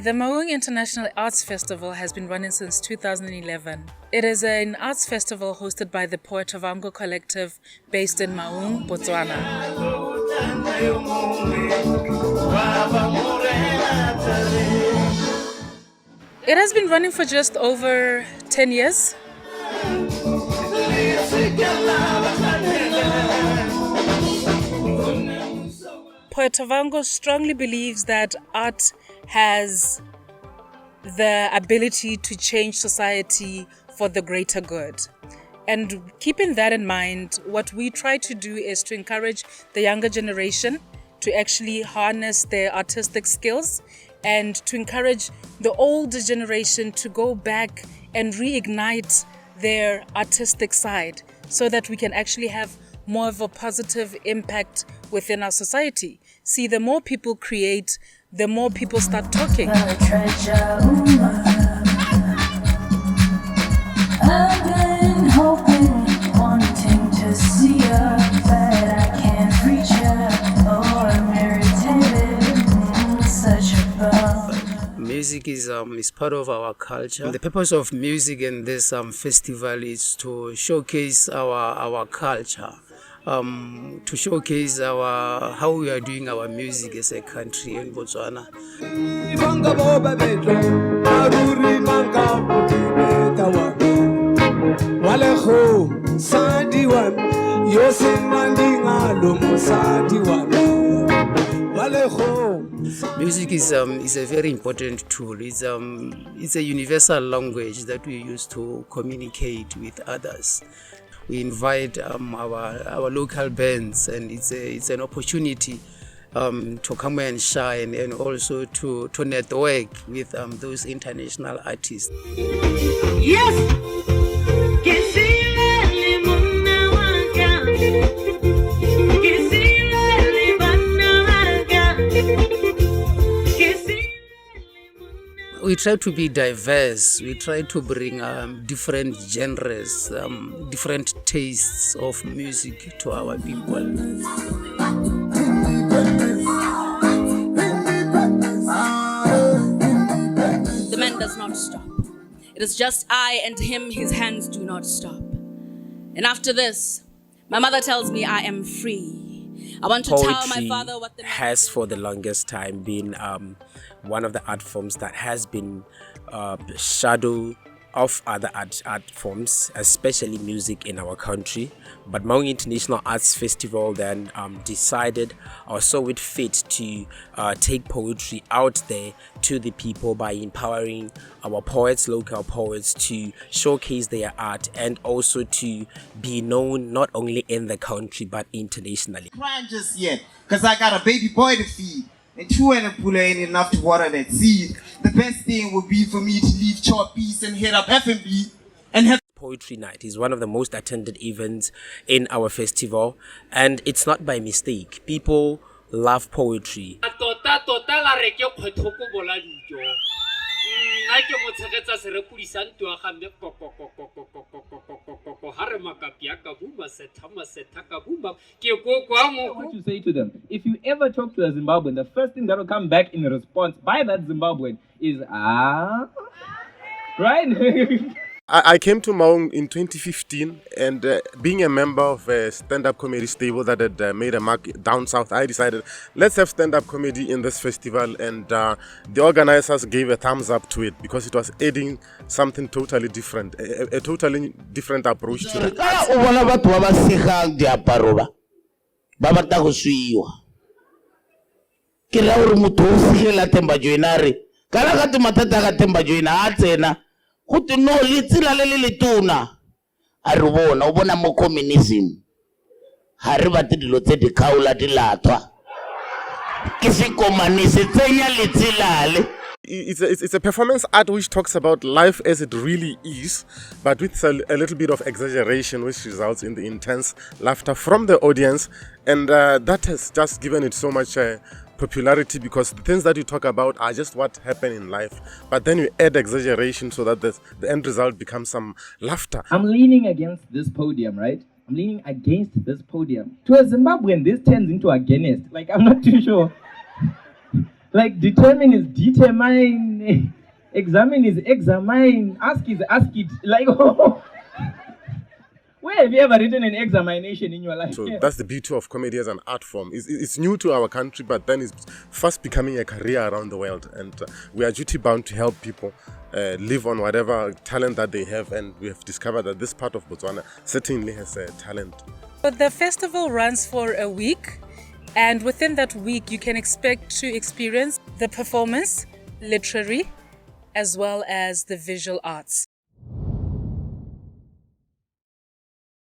The Maun International Arts Festival has been running since 2011. It is an arts festival hosted by the Poetavango Collective based in Maun, Botswana. It has been running for just over 10 years. Poetavango strongly believes that art has the ability to change society for the greater good. And keeping that in mind, what we try to do is to encourage the younger generation to actually harness their artistic skills and to encourage the older generation to go back and reignite their artistic side so that we can actually have more of a positive impact within our society. See, the more people create, the more people start talking. I've been hoping, wanting to see her, but I can't reach her. Oh, I'm irritated, such a bum. Music is part of our culture. The purpose of music in this festival is to showcase our culture. To showcase how we are doing our music as a country in Botswana. Music is a very important tool. It's a universal language that we use to communicate with others. We invite our local bands, and it's an opportunity to come and shine, and also to network with those international artists. Yes! We try to be diverse. We try to bring different genres, different tastes of music to our people. The man does not stop. It is just I and him, his hands do not stop. And after this, my mother tells me I am free. I want to tell my father what the has for the longest time been one of the art forms that has been shadow of other art forms, especially music in our country. But Maun International Arts Festival then decided or saw it fit to take poetry out there to the people by empowering our poets, local poets, to showcase their art and also to be known not only in the country but internationally. Crying just yet, because I got a baby boy to feed. And two and a pool ain't enough to water that seed. The best thing would be for me to leave Chop Peace and hit up F&B and have Poetry Night is one of the most attended events in our festival, and it's not by mistake. People love poetry. What you say to them? If you ever talk to a Zimbabwean, the first thing that will come back in response by that Zimbabwean is right? I came to Maun in 2015, and being a member of a stand-up comedy stable that had made a mark down south, I decided, let's have stand-up comedy in this festival, and the organizers gave a thumbs up to it because it was adding something totally different, a totally different approach to it. Kuti no litsila le letona a re bona o bona mo communism ha re batle dilo tse di khaula di lathwa ke se komanise tsenya letsila le. It's a performance art which talks about life as it really is, but with a little bit of exaggeration, which results in the intense laughter from the audience, and that has just given it so much popularity, because the things that you talk about are just what happen in life, but then you add exaggeration so that the end result becomes some laughter. I'm leaning against this podium, right? I'm leaning against this podium. To a Zimbabwean, this turns into against. Like, I'm not too sure. Like, determine is determine. Examine is examine. Ask is ask it. Like, where have you ever written an examination in your life? So that's the beauty of comedy as an art form. It's new to our country, but then it's fast becoming a career around the world. And we are duty bound to help people live on whatever talent that they have. And we have discovered that this part of Botswana certainly has a talent. But the festival runs for a week. And within that week, you can expect to experience the performance, literary, as well as the visual arts.